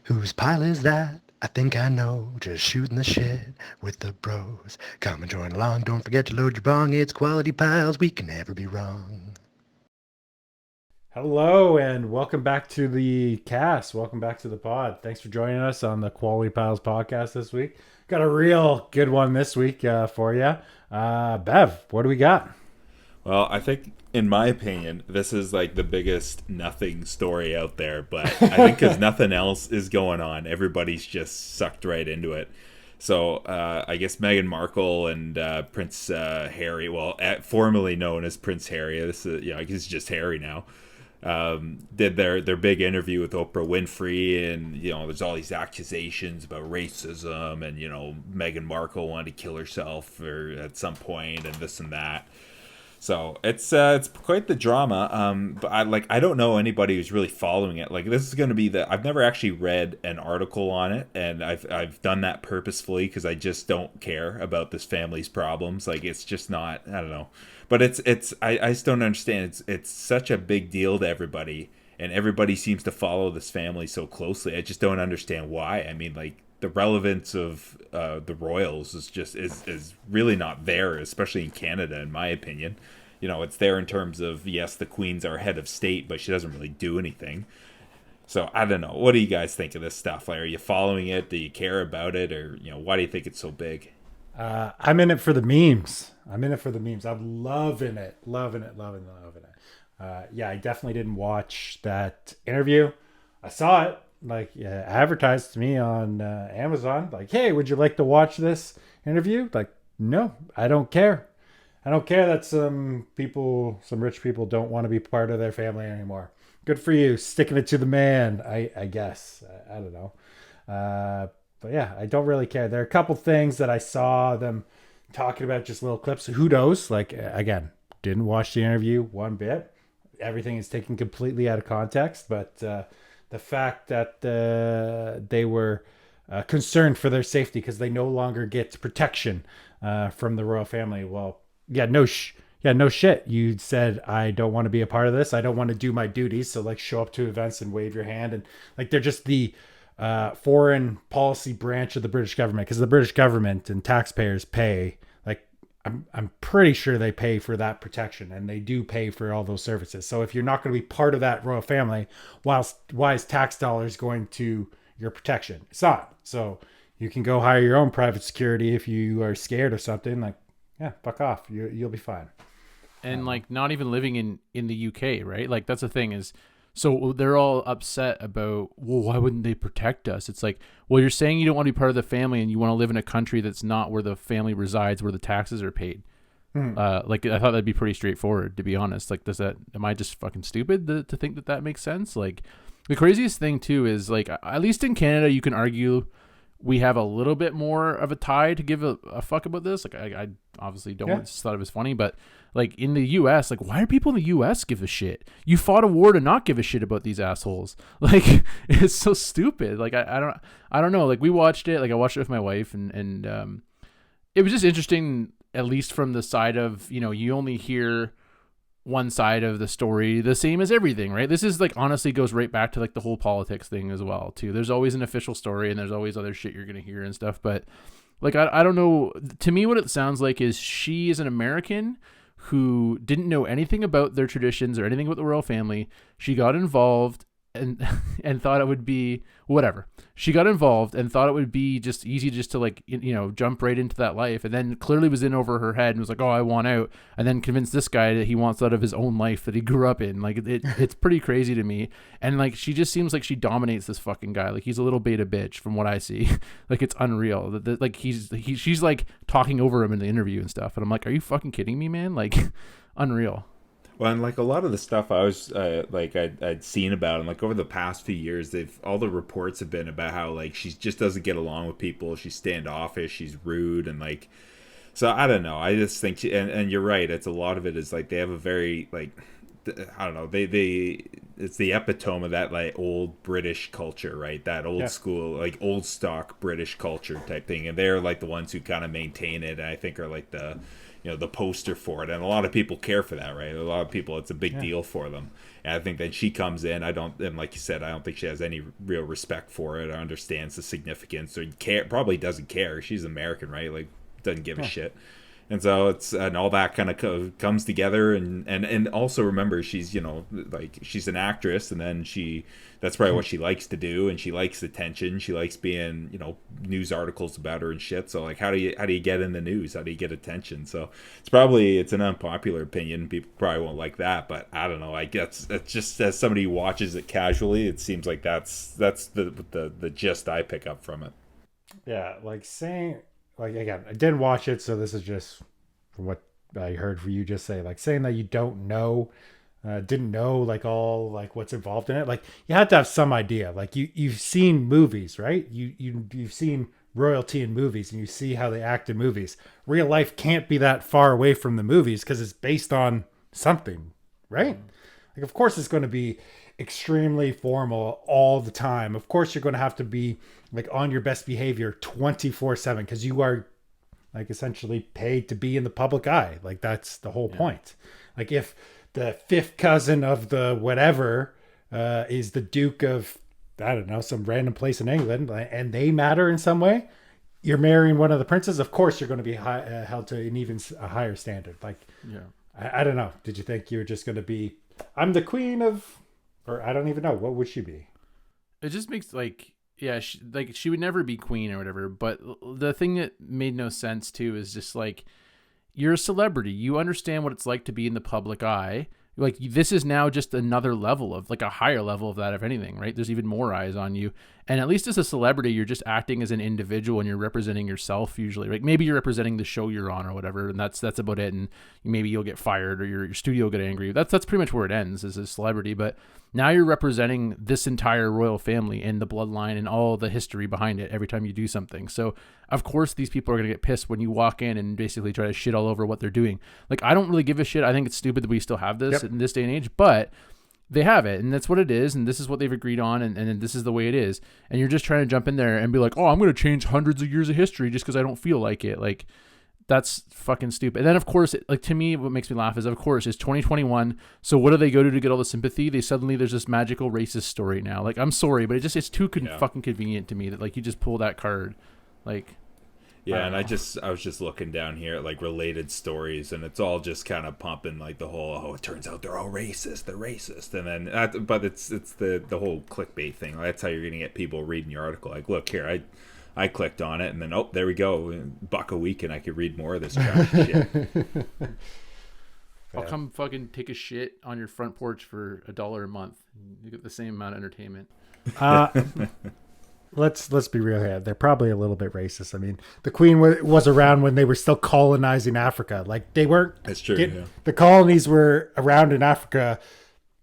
Whose pile is that? I think I know. Just shooting the shit with the bros. Come and join along. Don't forget to load your bong. It's Quality Piles. We can never be wrong. Hello and welcome back to the cast. Welcome back to the pod. Thanks for joining us on the Quality Piles podcast this week. Got a real good one this week for you. Bev, what do we got? Well, I think, in my opinion, this is like the biggest nothing story out there. But I think because nothing else is going on, everybody's just sucked right into it. So I guess Meghan Markle and Prince Harry, well, formerly known as Prince Harry, this is I guess it's just Harry now. Did their big interview with Oprah Winfrey, and there's all these accusations about racism, and Meghan Markle wanted to kill herself or at some point, and this and that. So it's quite the drama. But I don't know anybody who's really following it. Like, this is going to be I've never actually read an article on it, and I've done that purposefully because I just don't care about this family's problems. Like, it's just not, I don't know. But I just don't understand. It's such a big deal to everybody, and everybody seems to follow this family so closely. I just don't understand why. I mean, like, the relevance of the royals is really not there, especially in Canada, in my opinion. It's there in terms of, yes, the queen's our head of state, but she doesn't really do anything. So I don't know. What do you guys think of this stuff? Like, are you following it? Do you care about it? Or why do you think it's so big? I'm in it for the memes. I'm in it for the memes. I'm loving it. Loving it. Loving it. Loving it. Yeah, I definitely didn't watch that interview. I saw it advertised to me on Amazon. Like, hey, would you like to watch this interview? Like, no, I don't care. I don't care that some rich people don't want to be part of their family anymore. Good for you, sticking it to the man. I guess. I don't know. But yeah, I don't really care. There are a couple things that I saw them talking about, just little clips. Who knows? Like, again, didn't watch the interview one bit. Everything is taken completely out of context. But the fact that they were concerned for their safety because they no longer get protection from the royal family. Well, yeah, no shit. You said, I don't want to be a part of this. I don't want to do my duties. So, like, show up to events and wave your hand. And, like, they're just the foreign policy branch of the British government, because the British government and taxpayers pay. Like, I'm pretty sure they pay for that protection, and they do pay for all those services. So if you're not going to be part of that royal family, why is tax dollars going to your protection? It's not. So you can go hire your own private security if you are scared or something. Like, yeah, fuck off. You'll be fine. And like, not even living in the UK, right? Like, that's the thing is, so they're all upset about, well, why wouldn't they protect us? It's like, well, you're saying you don't want to be part of the family and you want to live in a country that's not where the family resides, where the taxes are paid. Like, I thought that'd be pretty straightforward, to be honest. Like, am I just fucking stupid to think that makes sense? Like, the craziest thing too is, like, at least in Canada, you can argue we have a little bit more of a tie to give a fuck about this. Like, I obviously don't just thought it was funny, but like, in the US, like, why do people in the US give a shit? You fought a war to not give a shit about these assholes. Like, it's so stupid. Like, I don't know. Like, we watched it, like, I watched it with my wife, and it was just interesting, at least from the side of, you only hear one side of the story, the same as everything, right? This is, like, honestly goes right back to, like, the whole politics thing as well too. There's always an official story, and there's always other shit you're gonna hear and stuff, but like, I don't know. To me, what it sounds like is she is an American who didn't know anything about their traditions or anything about the royal family. She got involved and and thought it would be whatever. She got involved and thought it would be just easy just to, like, jump right into that life, and then clearly was in over her head and was like, oh, I want out, and then convinced this guy that he wants out of his own life that he grew up in. Like, it's pretty crazy to me. And, like, she just seems like she dominates this fucking guy. Like, he's a little beta bitch from what I see. Like, it's unreal. Like, she's like talking over him in the interview and stuff, and I'm like, are you fucking kidding me, man? Like, unreal. Well, and like a lot of the stuff I was I'd seen about, and like over the past few years, all the reports have been about how, like, she just doesn't get along with people. She's standoffish. She's rude, and like, so I don't know. I just think and you're right. It's a lot of it is like they have a very, like, I don't know. They it's the epitome of that, like, old British culture, right? That old school, like, old stock British culture type thing, and they're like the ones who kind of maintain it. And I think are like the the poster for it, and a lot of people care for that, right? A lot of people, it's a big deal for them. And I think that she comes in, and like you said, I don't think she has any real respect for it or understands the significance, or probably doesn't care. She's American, right? Like, doesn't give a shit. And so and all that kind of comes together, and also remember, she's like, she's an actress, and then that's probably what she likes to do, and she likes attention. She likes being news articles about her and shit. So like, how do you get in the news? How do you get attention? So it's an unpopular opinion. People probably won't like that, but I don't know. I guess it's just, as somebody who watches it casually, it seems like that's the gist I pick up from it. Yeah, like saying. Like, again, I didn't watch it, so this is just from what I heard for you just say. Like, saying that you didn't know, like, all, like, what's involved in it. Like, you had to have some idea. Like, you've seen movies, right? You've seen royalty in movies, and you see how they act in movies. Real life can't be that far away from the movies because it's based on something, right? Like, of course it's going to be extremely formal all the time. Of course you're going to have to be like on your best behavior 24/7 because you are like essentially paid to be in the public eye. Like, that's the whole point. Like, if the fifth cousin of the whatever is the Duke of, I don't know, some random place in England, and they matter in some way, you're marrying one of the princes, of course you're going to be held to an even a higher standard. Like, I don't know. Did you think you were just going to be, I'm the queen of, or I don't even know, what would she be? It just makes she would never be queen or whatever. But the thing that made no sense too is just like, you're a celebrity. You understand what it's like to be in the public eye. Like, this is now just another level of, like, a higher level of that, if anything, right? There's even more eyes on you. And at least as a celebrity, you're just acting as an individual and you're representing yourself usually. Like, maybe you're representing the show you're on or whatever, and that's about it. And maybe you'll get fired or your studio will get angry. That's pretty much where it ends as a celebrity. But now you're representing this entire royal family and the bloodline and all the history behind it every time you do something. So, of course, these people are going to get pissed when you walk in and basically try to shit all over what they're doing. Like, I don't really give a shit. I think it's stupid that we still have this in this day and age, but they have it, and that's what it is, and this is what they've agreed on, and this is the way it is. And you're just trying to jump in there and be like, oh, I'm going to change hundreds of years of history just because I don't feel like it. Like, that's fucking stupid. And then, of course, like, to me, what makes me laugh is, of course, it's 2021. So what do they go to get all the sympathy? There's this magical racist story now. Like, I'm sorry, but it's too fucking convenient to me that, like, you just pull that card. Like, yeah, and I was just looking down here at, like, related stories, and it's all just kind of pumping, like, the whole, it turns out they're all racist, and then but it's the whole clickbait thing. That's how you're gonna get people reading your article. Like, look here, I clicked on it, and then there we go, $1 a week, and I could read more of this trash shit. I'll come fucking take a shit on your front porch for $1 a month. You get the same amount of entertainment. Let's be real here. They're probably a little bit racist. I mean, the Queen was around when they were still colonizing Africa. Like, they weren't. That's true. The colonies were around in Africa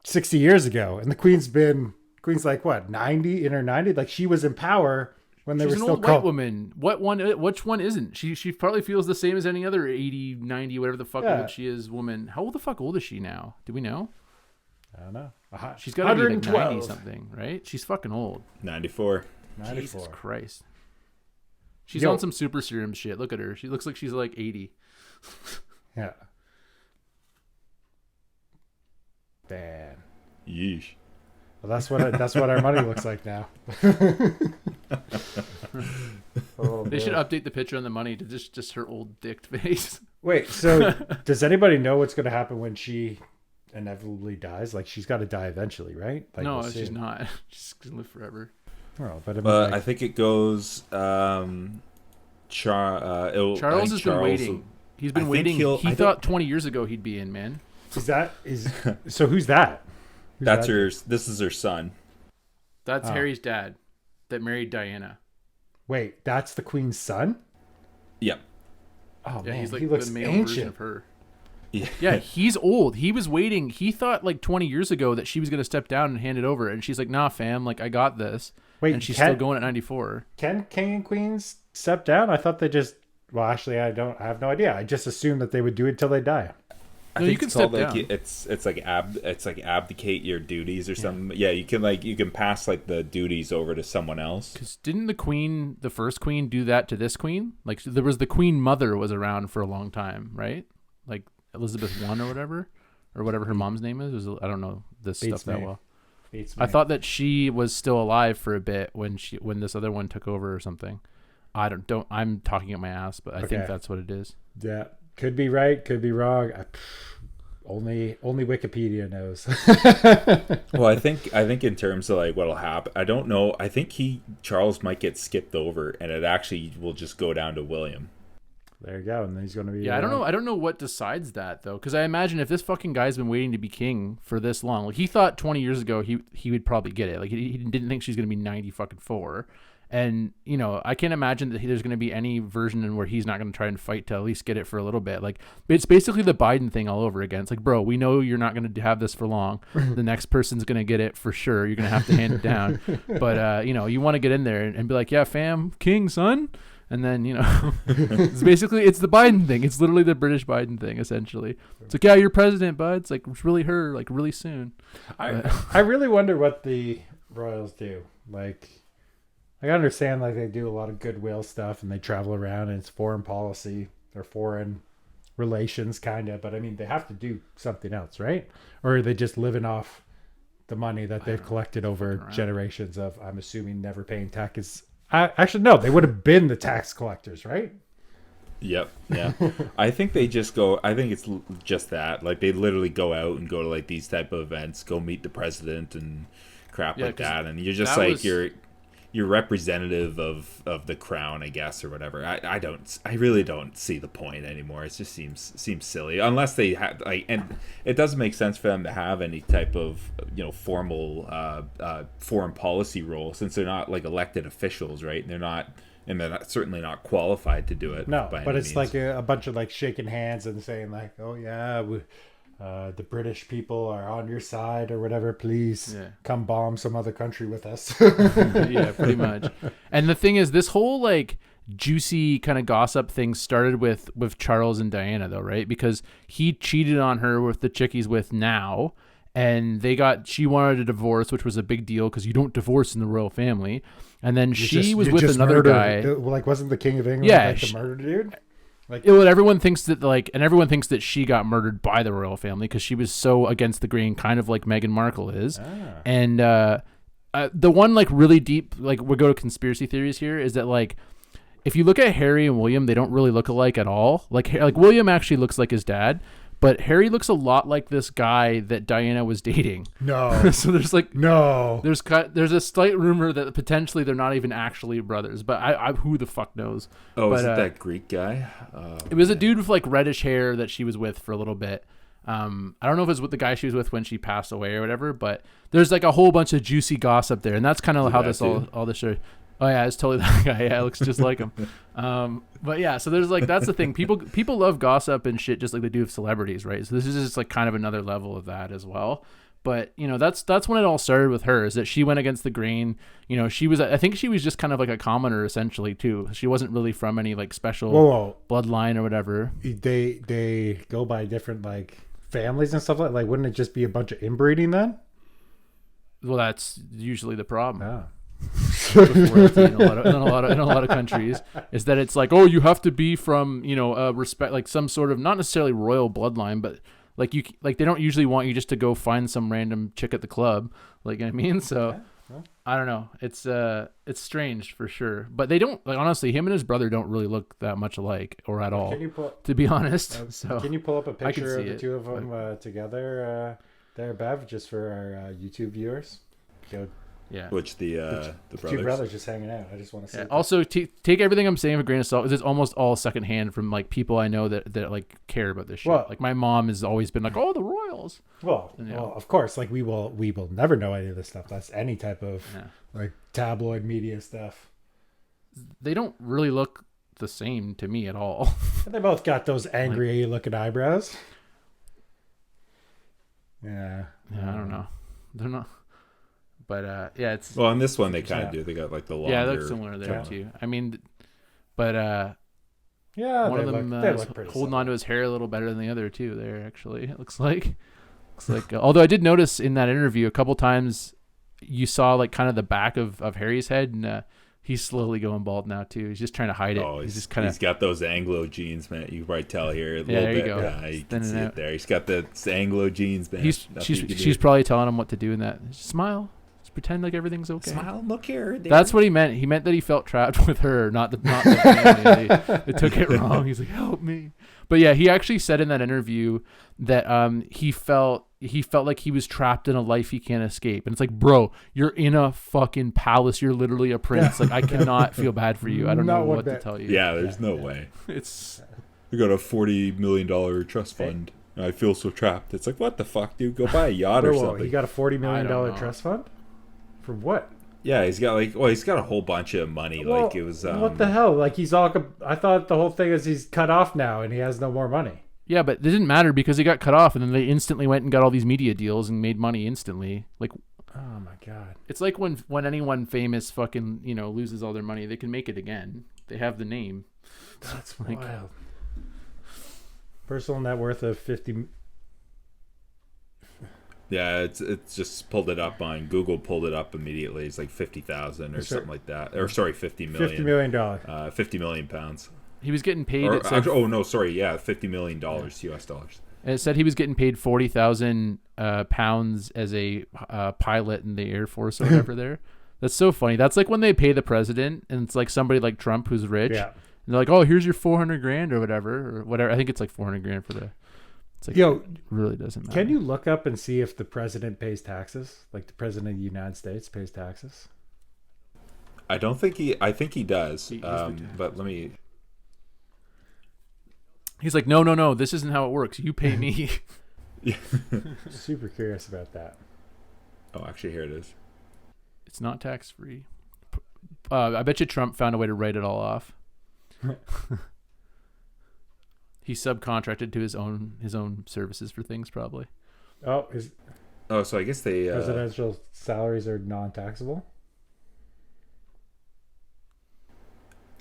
60 years ago, and the Queen's like what, 90 in her 90s? Like, she was in power when they were still an old white woman. Which one isn't? She probably feels the same as any other 80, 90, whatever the fuck old she is woman. How old the fuck old is she now? Do we know? I don't know. She's got to be like 90 something, right? She's fucking old. 94. Jesus Christ. She's on some super serum shit. Look at her. She looks like she's like 80. Yeah. Damn. Yeesh. Well, that's what our money looks like now. They should update the picture on the money to just her old dicked face. Wait, so does anybody know what's going to happen when she inevitably dies? Like, she's got to die eventually, right? Like, no, she's not. She's going to live forever. Oh, but I think it goes. Charles has been waiting. He's been waiting. He thought 20 years ago he'd be in, man. So who's that? This is her son. That's Harry's dad that married Diana. Wait, that's the Queen's son? Yep. Oh, yeah, man, he's like he looks the male ancient. version of her. Yeah, he's old. He was waiting. He thought like 20 years ago that she was going to step down and hand it over. And she's like, nah, fam, like, I got this. Wait, and she's still going at 94. Can king and queens step down? I thought they just, well, actually, I have no idea. I just assumed that they would do it till they die. I No, think you can it's called step like down. it's like abdicate your duties or something. Yeah, you can pass like the duties over to someone else. Because didn't the first queen, do that to this queen? Like there was the queen mother was around for a long time, right? Like Elizabeth I or whatever her mom's name is. I don't know this Beats stuff that me. well. Beats I me. thought that she was still alive for a bit when this other one took over or something. I'm talking at my ass, but I think Okay. that's what it is. Yeah, could be right, could be wrong. Only Wikipedia knows. Well, I think in terms of like what'll happen, I don't know. I think Charles might get skipped over, and it actually will just go down to William. There you go, and then he's going to be. Yeah, I don't know what decides that though, because I imagine if this fucking guy's been waiting to be king for this long, like he thought 20 years ago he would probably get it. Like he didn't think she's gonna be 90 fucking 4, and you know I can't imagine that there's gonna be any version in where he's not gonna try and fight to at least get it for a little bit. Like it's basically the Biden thing all over again. It's like, bro, we know you're not gonna have this for long. The next person's gonna get it for sure. You're gonna have to hand it down, but you know you want to get in there and be like, yeah, fam, king, son. And then, you know, it's the Biden thing. It's literally the British Biden thing, essentially. It's like, yeah, you're president, bud. It's like, it's really her, like, really soon. I really wonder what the royals do. Like, I understand, like, they do a lot of goodwill stuff and they travel around and it's foreign policy or foreign relations, kind of. But, I mean, they have to do something else, right? Or are they just living off the money that they've collected over generations of, I'm assuming, never paying taxes? Actually, no, they would have been the tax collectors, right? Yep. Yeah. I think they just go. I think it's just that. Like they literally go out and go to like these type of events, go meet the president and crap like 'cause that, and you're just that like was- you're representative of the crown, I guess, or whatever. I really don't see the point anymore. It just seems silly unless they have like, and it doesn't make sense for them to have any type of formal foreign policy role since they're not like elected officials, right? They're not certainly not qualified to do it. No, by but any it's means. like a bunch of like shaking hands and saying like, oh yeah, the British people are on your side or whatever. Please come bomb some other country with us. Yeah, pretty much. And the thing is, this whole like juicy kind of gossip thing started with Charles and Diana though, right? Because he cheated on her with the chick he's with now, and she wanted a divorce, which was a big deal because you don't divorce in the royal family. And then she was with another guy. Like, wasn't the King of England Yeah, the murder dude? Like, everyone thinks that she got murdered by the royal family because she was so against the grain, kind of like Meghan Markle is. And the one like really deep, like we'll go to conspiracy theories here, is that like if you look at Harry and William, they don't really look alike at all. Like William actually looks like his dad, but Harry looks a lot like this guy that Diana was dating. no, So there's like no. there's a slight rumor that potentially they're not even actually brothers, but I who the fuck knows? Oh, but, is it that Greek guy? It was a dude with like reddish hair that she was with for a little bit. I don't know if it was with the guy she was with when she passed away or whatever, but there's like a whole bunch of juicy gossip there, and that's kind of how this all this show. Oh yeah, it's totally that guy. Yeah, it looks just like him. But yeah, so there's like that's the thing. People love gossip and shit just like they do with celebrities, right? So this is just like kind of another level of that as well. But that's when it all started with her, is that she went against the grain. I think she was just kind of like a commoner essentially too. She wasn't really from any like special bloodline or whatever. They go by different like families and stuff like wouldn't it just be a bunch of inbreeding then? Well, that's usually the problem. Yeah. With royalty in a lot of countries, is that it's like, oh, you have to be from respect, like some sort of not necessarily royal bloodline, but like they don't usually want you just to go find some random chick at the club, like, you know what I mean? So I don't know, it's strange for sure, but they don't, like, honestly, him and his brother don't really look that much alike or at all, to be honest. So can you pull up a picture of the it. two of them together there, Bev, just for our YouTube viewers? Yeah. Which the brothers? Two brothers just hanging out. I just want to see. Yeah. Also, take everything I'm saying with a grain of salt, because it's almost all secondhand from like people I know that like care about this shit. Well, like my mom has always been like, "Oh, the Royals." Well, of course. Like we will never know any of this stuff. That's any type of like tabloid media stuff. They don't really look the same to me at all. They both got those angry looking eyebrows. Yeah. I don't know. They're not. But it's Well, on this one they kind of do. They got like the longer. yeah, they look similar there too. I mean, but Yeah, One of they them look pretty holding similar. on to his hair a little better than the other two. There, actually, it looks like. Although I did notice in that interview a couple times, you saw like kind of the back of Harry's head, and he's slowly going bald now too. He's just trying to hide it. Oh, he's just kind he's got those Anglo genes, man. You can probably tell here a little there you bit. go. Yeah, you can Thinning see out. it there. He's got the Anglo genes, man. She's probably telling him what to do in that. Just smile. Just pretend like everything's okay. Smile, look here. That's what he meant. He meant that he felt trapped with her, not the family. They took it wrong. He's like, help me. But yeah, he actually said in that interview that he felt like he was trapped in a life he can't escape. And it's like, bro, you're in a fucking palace. You're literally a prince. Like, I cannot feel bad for you. I don't know what to tell you. Yeah, there's no way. It's We got a $40 million trust fund. I feel so trapped. It's like, what the fuck, dude? Go buy a yacht or something. He got a $40 I million don't know. trust fund? For what? Yeah, he's got he's got a whole bunch of money. Well, Like it was. what the hell? Like I thought the whole thing is he's cut off now and he has no more money. yeah, but it didn't matter because he got cut off, and then they instantly went and got all these media deals and made money instantly. Like, Oh my god. it's like when anyone famous fucking loses all their money, they can make it again. They have the name. That's Like- wild. Personal net worth of 50. Yeah, it's just pulled it up on Google. Pulled it up immediately. It's like 50,000 or Sure. something like that. Or sorry, 50 million. $50 million. 50 million pounds. He was getting paid. Or, It said, oh no, sorry. Yeah, $50 million US dollars. it said he was getting paid 40,000 pounds as a pilot in the Air Force or whatever. There, that's so funny. That's like when they pay the president, and it's like somebody like Trump who's rich. Yeah. And they're like, "Oh, here's your 400 grand or whatever, or whatever." I think it's like 400 grand for the. It's like, Yo, it really doesn't matter. Can you look up and see if the president pays taxes? Like the president of the United States pays taxes? I don't think he. I think he does. He is the But let me. He's like, no. This isn't how it works. You pay me. Super curious about that. Oh, actually, here it is. It's not tax free. I bet you Trump found a way to write it all off. He subcontracted to his own services for things, probably. Oh, his Oh, so I guess they. presidential salaries are non-taxable?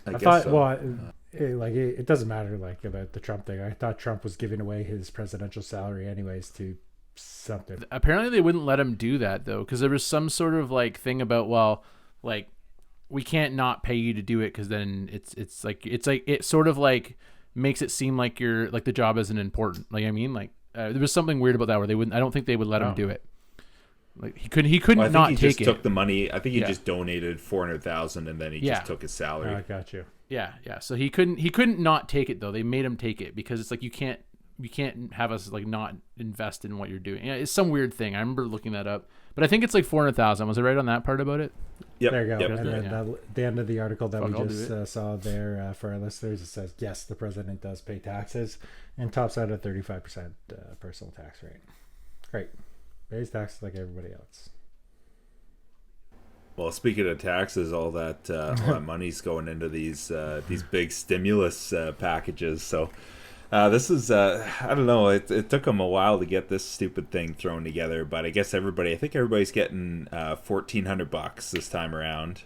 I guess thought, so. well, it doesn't matter like about the Trump thing. I thought Trump was giving away his presidential salary anyways to something. Apparently, they wouldn't let him do that though, because there was some sort of like thing about we can't not pay you to do it because then it's like it sort of like makes it seem like you're like the job isn't important. Like I mean, like there was something weird about that where they wouldn't. I don't think they would let him do it. Like he couldn't Well, I think not he take just it. took the money. I think he Yeah. just donated 400,000, and then he Yeah. just took his Oh, salary. I got you. Yeah. So he couldn't not take it though. They made him take it because it's like you can't have us like not invest in what you're doing. Yeah, it's some weird thing. I remember looking that up, but I think it's like 400,000. Was I right on that part about it? Yep. There you go. Yep. And then Yeah. the end of the article that Fuck, I'll we do just saw there for our listeners, it says, yes, the president does pay taxes and tops out at 35% personal tax rate. Great. Pays taxes like everybody else. Well, speaking of taxes, all that money's going into these big stimulus packages. So this is I don't know. It took them a while to get this stupid thing thrown together, but I guess I think everybody's getting $1,400 this time around.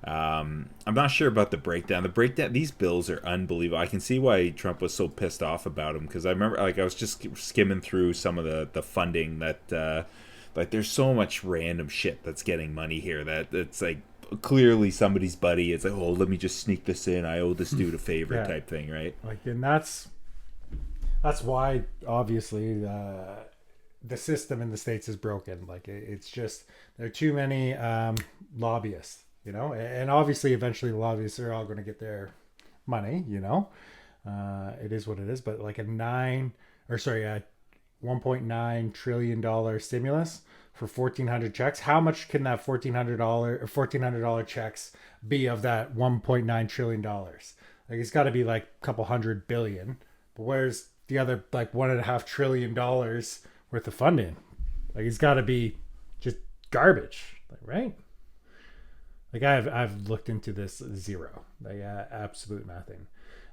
I'm not sure about the breakdown. These bills are unbelievable. I can see why Trump was so pissed off about them, because I remember I was just skimming through some of the funding that. Like there's so much random shit that's getting money here that it's like clearly somebody's buddy. It's like, oh, let me just sneak this in. I owe this dude a favor Yeah. type thing, right? Like, and that's why obviously the system in the States is broken. Like it's just, there are too many lobbyists, and obviously eventually the lobbyists are all going to get their money, it is what it is. But like a $1.9 trillion stimulus for 1,400 checks. How much can that $1,400 checks be of that $1.9 trillion? Like it's got to be like a couple hundred billion. But where's the other like $1.5 trillion worth of funding? Like it's got to be just garbage, like, right? Like I've looked into this zero, like absolute nothing.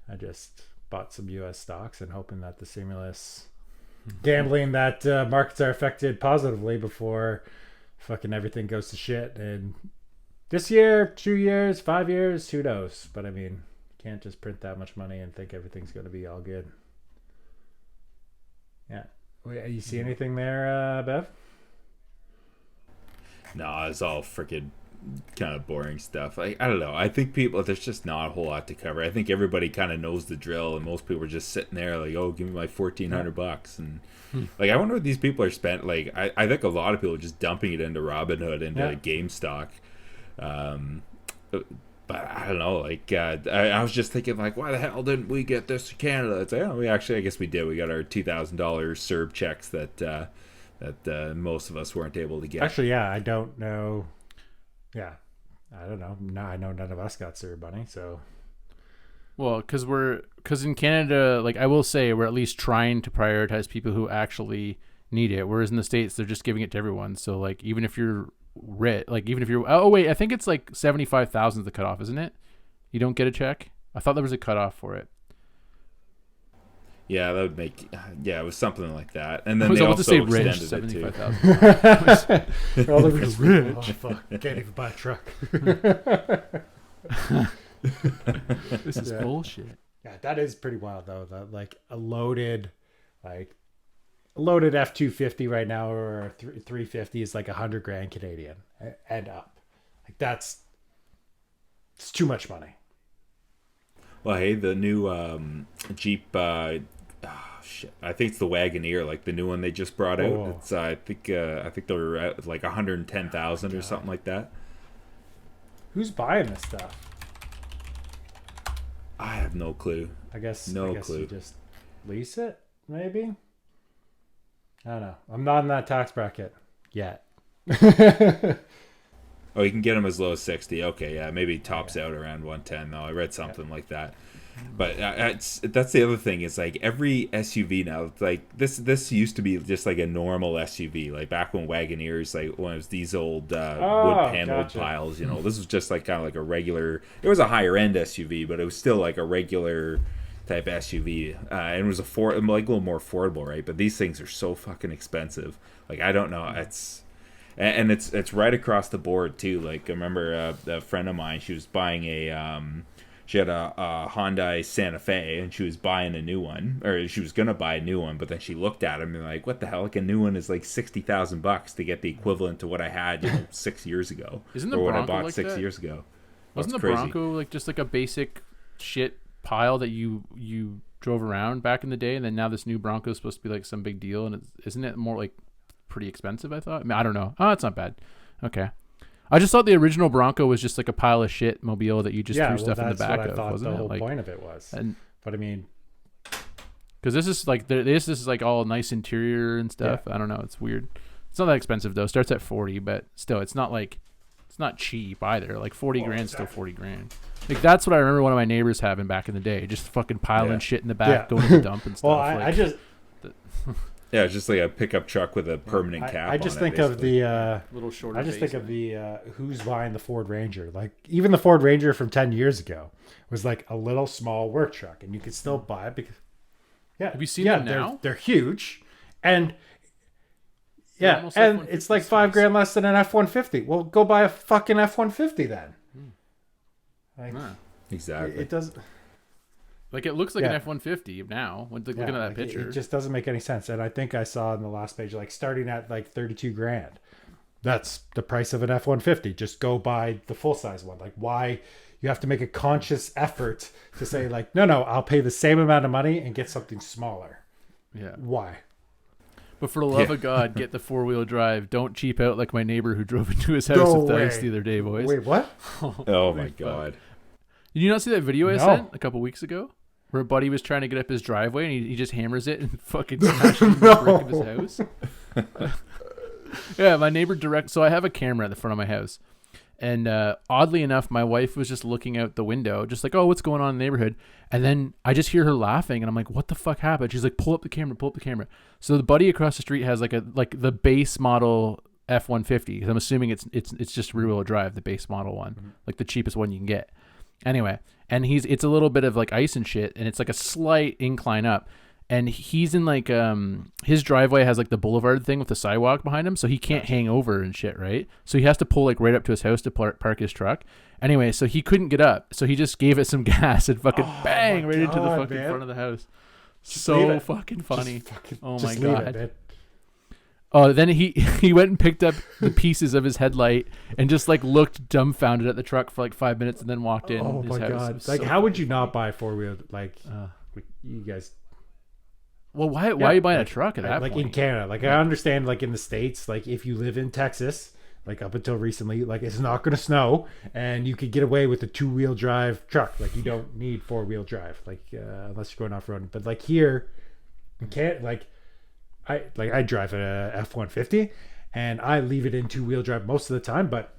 I just bought some U.S. stocks and hoping that the stimulus. Gambling that markets are affected positively before fucking everything goes to shit. And this year, 2 years, 5 years, who knows? But I mean, can't just print that much money and think everything's going to be all good. Yeah. You see anything there, Bev? No, it's all freaking kind of boring stuff. Like, I don't know. I think there's just not a whole lot to cover. I think everybody kind of knows the drill, and most people are just sitting there like, oh, give me my $1,400, and like, I wonder what these people are spent. Like, I think a lot of people are just dumping it into Robinhood, into GameStop. But I don't know. Like, I was just thinking, like, why the hell didn't we get this to Canada? It's like, oh, I guess we did. We got our $2,000 CERB checks that most of us weren't able to get. Actually, yeah, I don't know. Yeah, I don't know. No, I know none of us got CERB money, so. Well, because in Canada, like, I will say, we're at least trying to prioritize people who actually need it. Whereas in the States, they're just giving it to everyone. So, like, even if you're oh wait, I think it's like 75,000 is the cutoff, isn't it? You don't get a check. I thought there was a cutoff for it. Yeah, that would make. Yeah, it was something like that. And then I was they about to say also rich, extended it to. 75,000. All the rich. Oh, fuck. Can't even buy a truck. This is bullshit. Yeah, that is pretty wild, though. That, like, a loaded F-250 right now, or a 350 is like 100 grand Canadian and up. Like, it's too much money. Well, hey, the new Jeep. Shit, I think it's the Wagoneer, like the new one they just brought out. Oh. It's I think they were at like 110,000 or something like that. Who's buying this stuff? I have no clue. I guess clue. you just lease it, maybe. I don't know. I'm not in that tax bracket yet. Oh, you can get them as low as 60. Okay, yeah, maybe tops out around 110 though. I read something like that. But that's the other thing, is like every SUV now, like this used to be just like a normal SUV, like back when Wagoneers, like when it was these old wood paneled piles, you know. This was just like kind of like a regular. It was a higher end SUV, but it was still like a regular type SUV, and it was like a little more affordable, right? But these things are so fucking expensive. Like, I don't know, it's right across the board too. Like, I remember a friend of mine, she was buying she had a Hyundai Santa Fe, and she was buying a new one, or she was gonna buy a new one, but then she looked at him and like, what the hell? Like, a new one is like $60,000 to get the equivalent to what I had 6 years ago. Isn't the or what Bronco I bought like 6 that? years ago? Wasn't the That's crazy. Bronco like just like a basic shit pile that you drove around back in the day, and then now this new Bronco is supposed to be like some big deal, and isn't it more like pretty expensive? I thought. I mean, I don't know. Oh, it's not bad. Okay. I just thought the original Bronco was just like a pile of shit mobile that you just threw stuff in the back of, wasn't the it? whole Like, point of it was. but I mean, because this is like this is like all nice interior and stuff. I don't know. It's weird. It's not that expensive though. Starts at 40, but still, it's not cheap either. Like 40 grand, still 40 grand. Like, that's what I remember one of my neighbors having back in the day. Just fucking piling shit in the back, going to the dump and stuff. Well, Yeah, it's just like a pickup truck with a permanent cap. I just on think it, of the little shorter. I just think of the who's buying the Ford Ranger. Like, even the Ford Ranger from 10 years ago was like a little small work truck, and you could still buy it because have you seen them now? They're huge, and and it's like $5,000 less than an F-150. Well, go buy a fucking F-150 then. Like, exactly. It does. Like, it looks like an F-150 now when looking at that like, picture. It just doesn't make any sense. And I think I saw in the last page, like, starting at like 32 grand. That's the price of an F-150. Just go buy the full size one. Like, why you have to make a conscious effort to say like, no, I'll pay the same amount of money and get something smaller. Yeah. Why? But for the love of God, get the 4-wheel drive. Don't cheap out like my neighbor who drove into his house with the ice the other day, boys. Wait, what? Oh my God. Did you not see that video I sent a couple weeks ago? Where a buddy was trying to get up his driveway and he just hammers it and fucking smashes the brick of his house. Yeah, my neighbor So I have a camera at the front of my house. And oddly enough, my wife was just looking out the window, just like, oh, what's going on in the neighborhood? And then I just hear her laughing, and I'm like, what the fuck happened? She's like, pull up the camera. So the buddy across the street has like the base model F-150. I'm assuming it's just rear-wheel drive, the base model one, like the cheapest one you can get. Anyway, and it's a little bit of like ice and shit, and it's like a slight incline up. and he's in like his driveway has like the boulevard thing with the sidewalk behind him, so he can't hang over and shit, right? So he has to pull like right up to his house to park his truck. Anyway, so he couldn't get up, so he just gave it some gas and fucking bang right into the fucking front of the house. So fucking funny. Oh my god. Oh, then he went and picked up the pieces of his headlight and just like looked dumbfounded at the truck for like 5 minutes and then walked in. Oh his my house. god! Like, how would you not buy a 4-wheel? Like, you guys. Well, why are you buying a truck at that like point? in Canada? Like, I understand. Like in the States, like if you live in Texas, like up until recently, like it's not going to snow, and you could get away with a 2-wheel drive truck. Like you don't need 4-wheel drive, like unless you're going off road. But like here, you can't like. I drive a F-150 and I leave it in 2-wheel drive most of the time, but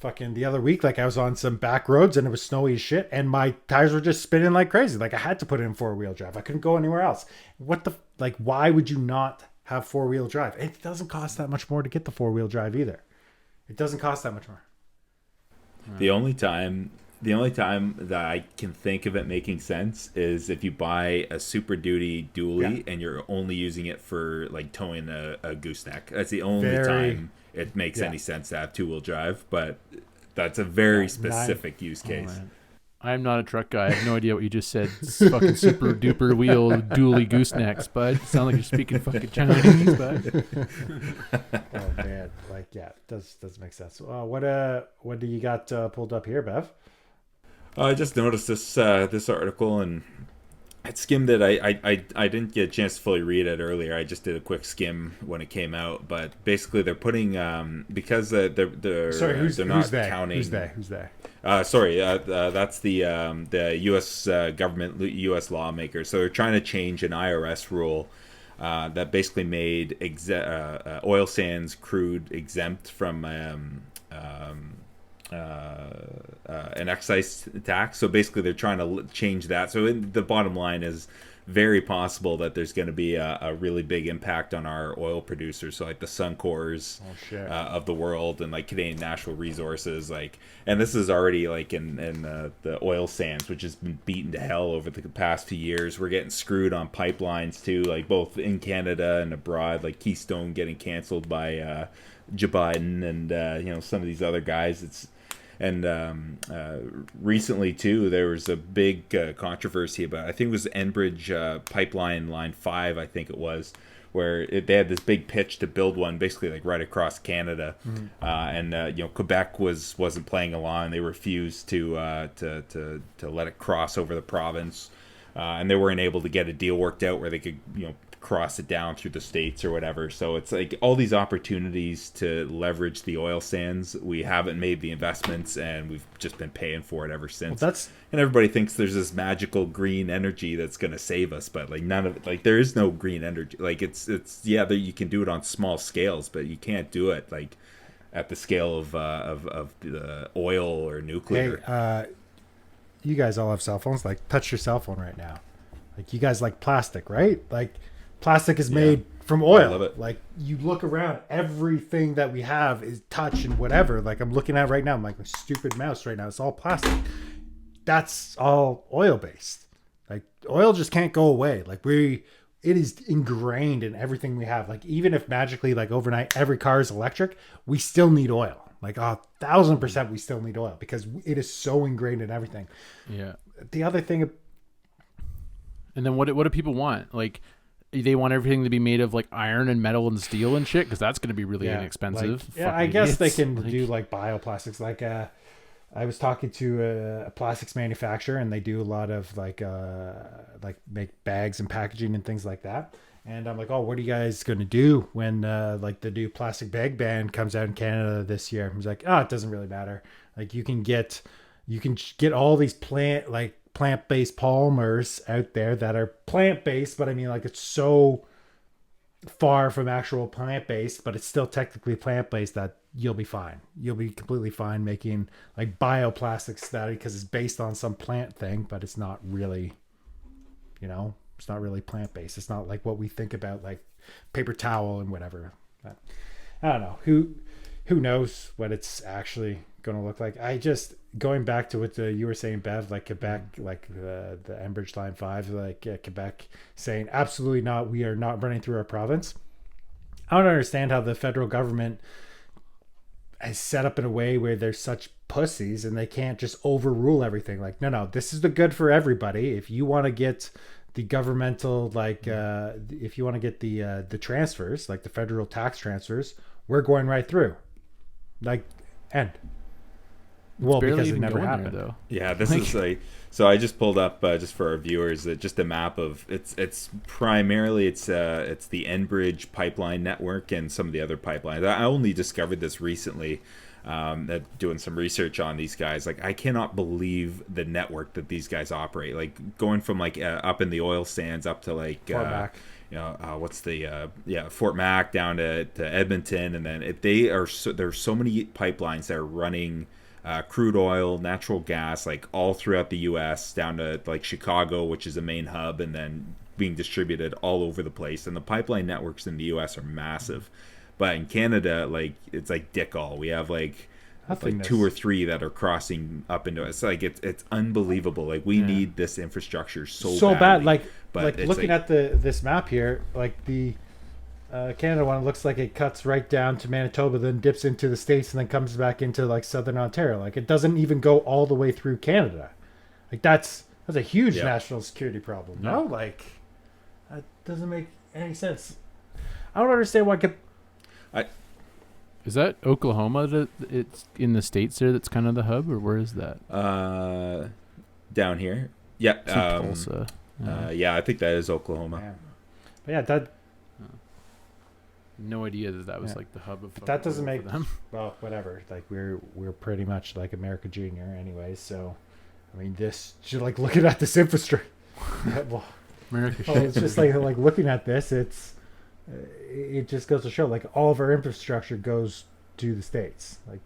fucking the other week, like I was on some back roads and it was snowy as shit and my tires were just spinning like crazy. Like I had to put it in 4-wheel drive. I couldn't go anywhere else. Why would you not have 4-wheel drive? It doesn't cost that much more to get the 4-wheel drive either. It doesn't cost that much more. The only time that I can think of it making sense is if you buy a Super Duty dually and you're only using it for like towing a gooseneck. That's the only time it makes any sense to have 2-wheel drive, but that's a very specific use case. I'm not a truck guy. I have no idea what you just said. It's fucking super duper wheel dually goosenecks, bud. Sound like you're speaking fucking Chinese, bud. Oh man, like it does make sense. What do you got pulled up here, Bev? I just noticed this article and I skimmed it. I didn't get a chance to fully read it earlier. I just did a quick skim when it came out. But basically, they're putting because they're not counting. Who's they? That's the U.S. government, U.S. lawmakers. So they're trying to change an IRS rule that basically made oil sands crude exempt from an excise tax. So basically they're trying to change that. So the bottom line is very possible that there's going to be a really big impact on our oil producers, so like the Suncors of the world and like Canadian Natural Resources, like, and this is already like in the oil sands, which has been beaten to hell over the past few years. We're getting screwed on pipelines too, like both in Canada and abroad, like Keystone getting canceled by Joe Biden and some of these other guys. Recently too, there was a big controversy about, I think it was Enbridge pipeline line 5, I think it was, where they had this big pitch to build one basically like right across Canada, Quebec wasn't playing along. They refused to let it cross over the province, and they weren't able to get a deal worked out where they could cross it down through the states or whatever. So it's like all these opportunities to leverage the oil sands. We haven't made the investments and we've just been paying for it ever since. And everybody thinks there's this magical green energy that's going to save us, but like none of it, like there is no green energy. Like it's you can do it on small scales, but you can't do it like at the scale of the oil or nuclear. Hey, you guys all have cell phones. Like touch your cell phone right now. Like you guys like plastic, right? Like plastic is made from oil. I love it. Like you look around, everything that we have is touch and whatever. Like I'm looking at right now, I'm like a stupid mouse right now. It's all plastic. That's all oil based. Like oil just can't go away. Like it is ingrained in everything we have. Like even if magically like overnight every car is electric, we still need oil. Like 1,000% we still need oil because it is so ingrained in everything. Yeah. The other thing. And then what do people want? Like they want everything to be made of like iron and metal and steel and shit because that's going to be really inexpensive. Like, I guess they can do like bioplastics. Like I was talking to a plastics manufacturer and they do a lot of like make bags and packaging and things like that. And I'm like, oh, what are you guys going to do when like the new plastic bag ban comes out in Canada this year? He's like, oh, it doesn't really matter. Like you can get all these plant-based polymers out there that are plant-based, but I mean like it's so far from actual plant-based, but it's still technically plant-based that you'll be fine. You'll be completely fine making like bioplastics that because it's based on some plant thing, but it's not really, it's not really plant-based. It's not like what we think about like paper towel and whatever. But I don't know. Who knows what it's actually going to look like. I just going back to what you were saying, Bev, like Quebec, like the Enbridge Line 5, like Quebec saying absolutely not, we are not running through our province. I don't understand how the federal government is set up in a way where they're such pussies and they can't just overrule everything. Like, no, this is the good for everybody. If you want to get the governmental, like, if you want to get the transfers, like the federal tax transfers, we're going right through. Like, end. Well, Barely because it even never going there, happened. though. Yeah, this is like, so I just pulled up just for our viewers just a map of it's primarily it's the Enbridge pipeline network and some of the other pipelines. I only discovered this recently, doing some research on these guys. Like, I cannot believe the network that these guys operate. Like, going from like up in the oil sands up to like Fort Mac. what's the Fort Mac down to Edmonton, and then there's so many pipelines that are running crude oil, natural gas, like all throughout the U.S. down to like Chicago, which is a main hub, and then being distributed all over the place. And the pipeline networks in the U.S. are massive, but in Canada, like, it's like dick all. We have like two or three that are crossing up into it. It's like it's unbelievable. Like, we need this infrastructure so bad. badly. Like But it's looking at this map here, like the Canada one looks like it cuts right down to Manitoba, then dips into the States, and then comes back into like southern Ontario. Like, it doesn't even go all the way through Canada. Like, that's a huge national security problem. No, like, that doesn't make any sense. I don't understand why. Is that Oklahoma that it's in the States there that's kind of the hub, or where is that? Down here, yeah, Tulsa. yeah, I think that is Oklahoma. Yeah. But yeah, that No idea that was like the hub of. that doesn't oil make for them. well, whatever. Like, we're pretty much like America Junior anyway. So, I mean, this just like looking at this infrastructure. Well, America. it's just like looking at this. It just goes to show, like, all of our infrastructure goes to the States. Like,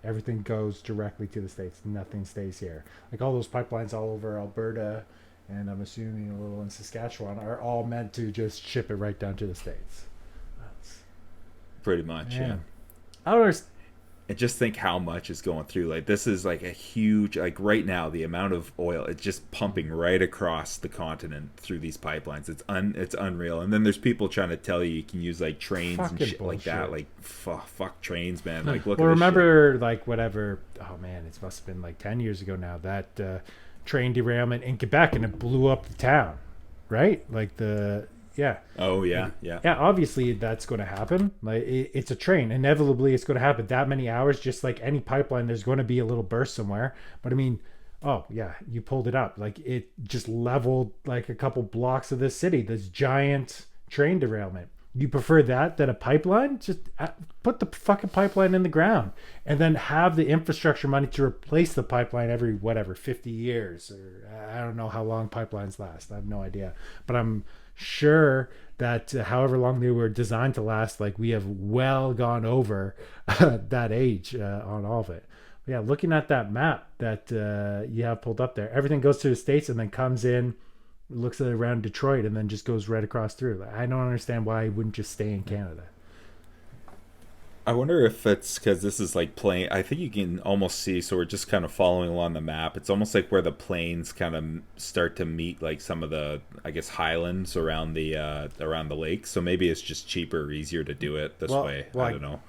everything goes directly to the States. Nothing stays here. Like, all those pipelines all over Alberta, and I'm assuming a little in Saskatchewan, are all meant to just ship it right down to the States. Pretty much, yeah. I don't understand. And just think how much is going through. Like, this is like a huge, like, right now, the amount of oil, it's just pumping right across the continent through these pipelines. It's unreal. And then there's people trying to tell you can use like trains and shit like that. Like, fuck trains, man. Like, look. Well, at remember, like, whatever. Oh man, it must have been like 10 years ago now. That train derailment in Quebec, and it blew up the town, right? Like yeah. Oh yeah. Yeah, obviously that's going to happen. Like, it's a train. Inevitably, it's going to happen. That many hours, just like any pipeline, there's going to be a little burst somewhere. But I mean, oh yeah, you pulled it up. Like, it just leveled like a couple blocks of this city. This giant train derailment. You prefer that than a pipeline? Just put the fucking pipeline in the ground, and then have the infrastructure money to replace the pipeline every 50 years, or I don't know how long pipelines last. I have no idea, but I'm sure that however long they were designed to last, like, we have well gone over that age on all of it. But yeah, looking at that map that you have pulled up there, everything goes to the States and then comes in, looks at it around Detroit, and then just goes right across through. Like, I don't understand why it wouldn't just stay in Canada. I wonder if it's because this is like plane. I think you can almost see. So we're just kind of following along the map. It's almost like where the plains kind of start to meet, like some of the, I guess, highlands around the lake. So maybe it's just cheaper or easier to do it this way. I don't know.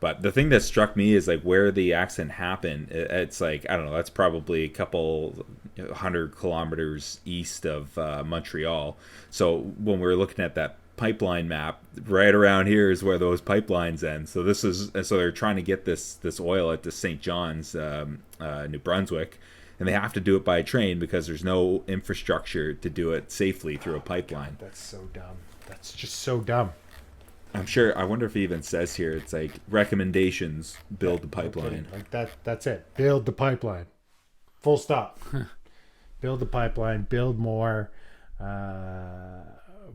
But the thing that struck me is like where the accident happened. It's like, I don't know. That's probably a couple 100 kilometers east of Montreal. So when we're looking at that pipeline map, right around here is where those pipelines end. So they're trying to get this oil at the St. John's, New Brunswick, and they have to do it by train because there's no infrastructure to do it safely through a pipeline. God, that's so dumb. That's just so dumb. I'm sure. I wonder if it even says here. It's like recommendations: build the pipeline. Like that's it. Build the pipeline. Full stop. Build the pipeline. Build more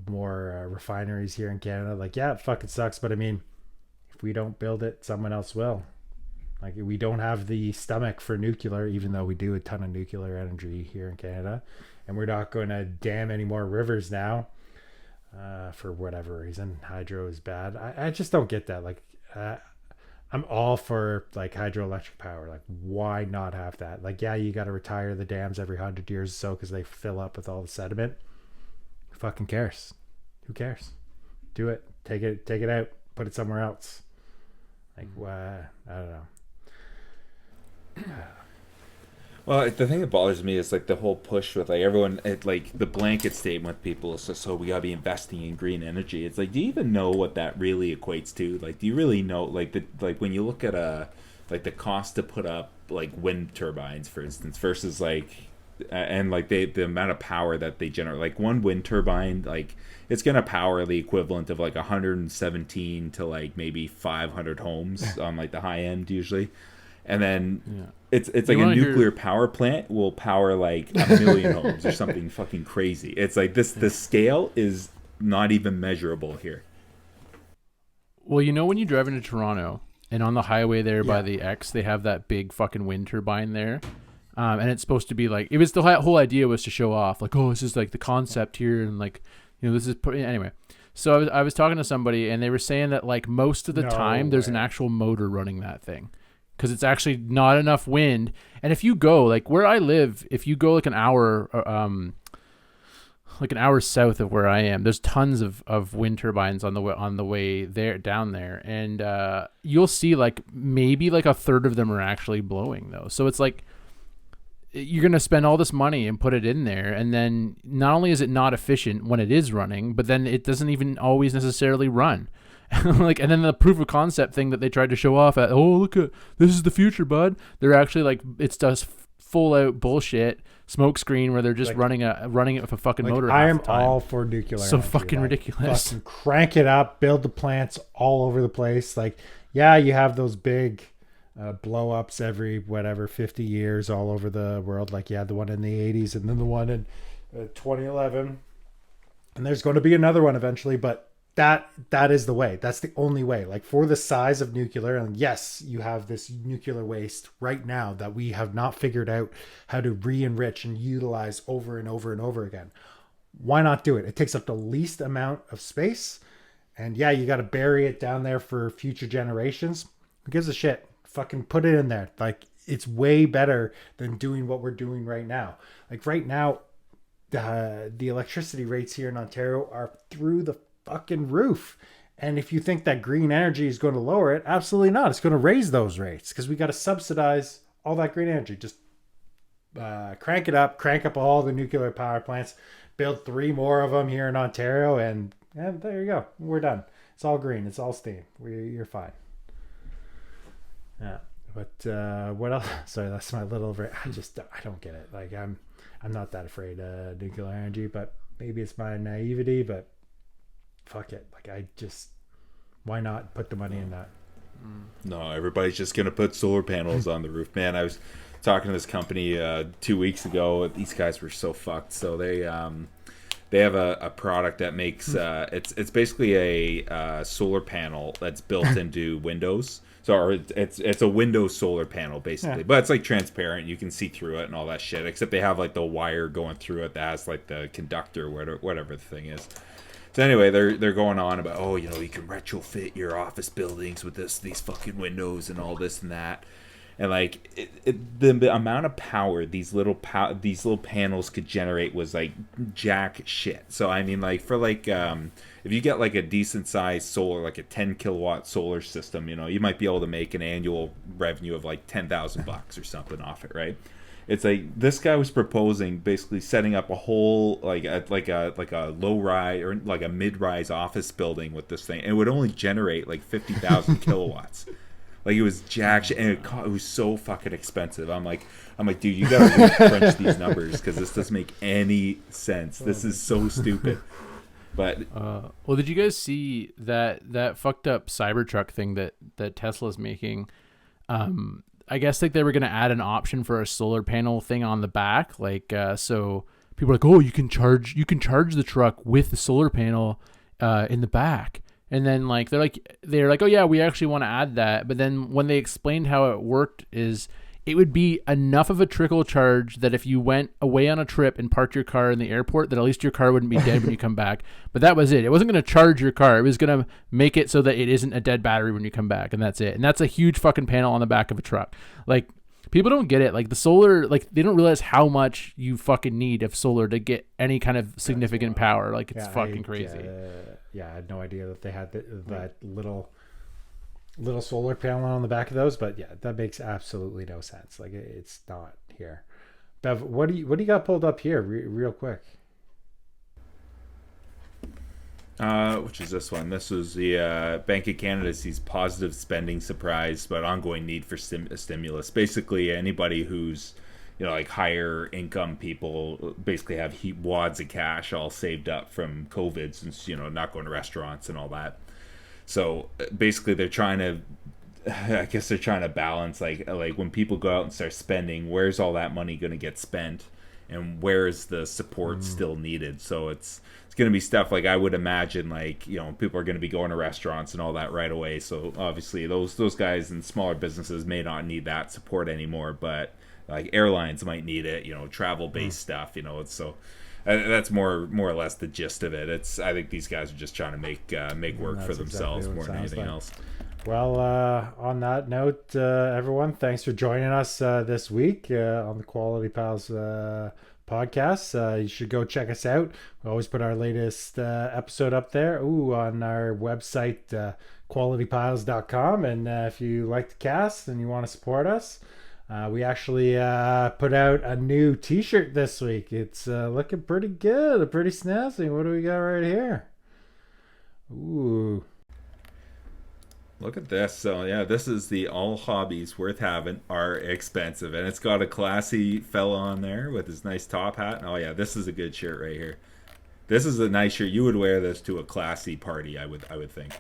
refineries here in Canada. Like, yeah, it fucking sucks, but I mean, if we don't build it, someone else will. Like, we don't have the stomach for nuclear, even though we do a ton of nuclear energy here in Canada, and we're not going to dam any more rivers now for whatever reason. Hydro is bad. I just don't get that. Like, I'm all for like hydroelectric power. Like, why not have that? Like, yeah, you got to retire the dams every 100 years or so because they fill up with all the sediment. Who fucking cares? Who cares? Do it. Take it out. Put it somewhere else. Like, I don't know. Well, the thing that bothers me is like the whole push with like everyone, like the blanket statement with people is just, so we gotta be investing in green energy. It's like, do you even know what that really equates to? Like, do you really know like when you look at like the cost to put up like wind turbines, for instance, versus like and like the amount of power that they generate. Like one wind turbine, like it's gonna power the equivalent of like 117 to like maybe 500 homes on like the high end usually. And then it's like a nuclear power plant will power like 1,000,000 homes or something fucking crazy. It's like this. The scale is not even measurable here. Well, you know, when you drive into Toronto and on the highway there by the X, they have that big fucking wind turbine there. And it's supposed to be like, it was the whole idea was to show off like, oh, this is like the concept here. And like, you know, this is anyway. So I was talking to somebody and they were saying that like most of the time there's an actual motor running that thing. Because it's actually not enough wind. And if you go, like where I live, if you go like an hour south of where I am, there's tons of wind turbines on the way there down there. And you'll see like maybe like a third of them are actually blowing though. So it's like you're going to spend all this money and put it in there. And then not only is it not efficient when it is running, but then it doesn't even always necessarily run. Like, and then the proof of concept thing that they tried to show off at, oh, look at this is the future, bud. They're actually like, it's just full out bullshit smoke screen where they're just like, running it with a fucking motor. I am all for nuclear. So energy. fucking like, ridiculous. Fucking crank it up, build the plants all over the place. Like, yeah, you have those big blow ups every 50 years all over the world. Like, yeah, the one in the 80s and then the one in 2011, and there's going to be another one eventually, but that is the way. That's the only way. Like for the size of nuclear, and yes, you have this nuclear waste right now that we have not figured out how to re-enrich and utilize over and over and over again. Why not do it? It takes up the least amount of space, and yeah, you got to bury it down there for future generations. Who gives a shit? Fucking put it in there. Like it's way better than doing what we're doing right now. Like right now, the electricity rates here in Ontario are through the fucking roof. And if you think that green energy is going to lower it, absolutely not. It's going to raise those rates because we got to subsidize all that green energy. Just crank it up, crank up all the nuclear power plants, build 3 more of them here in Ontario, and there you go. We're done. It's all green. It's all steam. You're fine. Yeah. But what else? Sorry, that's my little. I don't get it. Like I'm not that afraid of nuclear energy, but maybe it's my naivety. But fuck it. Like why not put the money in that? No, everybody's just gonna put solar panels on the roof. Man, I was talking to this company 2 weeks ago. These guys were so fucked. So they have a product that makes it's basically a solar panel that's built into Windows. So it's a Windows solar panel basically, but it's like transparent. You can see through it and all that shit. Except they have like the wire going through it that has like the conductor, whatever the thing is. So anyway, they're going on about, oh, you know, you can retrofit your office buildings with these fucking windows and all this and that, and like the amount of power these little panels could generate was like jack shit. So I mean, like for like if you get like a decent sized solar, like a 10 kilowatt solar system, you know, you might be able to make an annual revenue of like $10,000 or something off it, right? It's like this guy was proposing basically setting up a whole like a low rise or like a mid rise office building with this thing, and it would only generate like 50,000 kilowatts. Like it was jack shit, and it was so fucking expensive. I'm like, dude, you gotta crunch these numbers because this doesn't make any sense. This is so stupid. But well, did you guys see that fucked up Cybertruck thing that Tesla's making? I guess like they were going to add an option for a solar panel thing on the back. Like, so people are like, oh, you can charge the truck with the solar panel, in the back. And then like, they're like, oh yeah, we actually want to add that. But then when they explained how it worked is it would be enough of a trickle charge that if you went away on a trip and parked your car in the airport, that at least your car wouldn't be dead when you come back. But that was it. It wasn't going to charge your car. It was going to make it so that it isn't a dead battery when you come back, and that's it. And that's a huge fucking panel on the back of a truck. Like, people don't get it. Like, the solar, like, they don't realize how much you fucking need of solar to get any kind of significant power. Like, it's fucking crazy. I had no idea that they had that little solar panel on the back of those, but yeah, that makes absolutely no sense. Like, it's not here. Bev, what do you got pulled up here, real quick? Which is this one? This was the Bank of Canada sees positive spending surprise, but ongoing need for stimulus. Basically, anybody who's, you know, like higher income people basically have wads of cash all saved up from COVID, since, you know, not going to restaurants and all that. So basically, they're trying to, I guess they're trying to balance like when people go out and start spending, where's all that money going to get spent, and where is the support still needed? So it's going to be stuff like, I would imagine, like, you know, people are going to be going to restaurants and all that right away. So obviously those guys and smaller businesses may not need that support anymore, but like airlines might need it, you know, travel based stuff, you know. It's so that's more or less the gist of it. It's, I think these guys are just trying to make work for themselves more than anything else. Well, on that note, everyone, thanks for joining us this week on the Quality Pals podcast. You should go check us out. We always put our latest episode up there on our website, qualitypiles.com. And if you like the cast and you want to support us, we actually put out a new t-shirt this week. It's looking pretty good, pretty snazzy. What do we got right here? Ooh. Look at this. So yeah, this is the all hobbies worth having are expensive, and it's got a classy fella on there with his nice top hat. Oh yeah, this is a good shirt right here. This is a nice shirt. You would wear this to a classy party, I would think.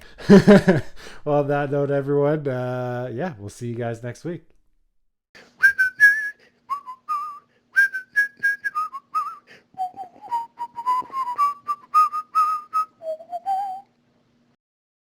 Well, on that note, everyone, we'll see you guys next week.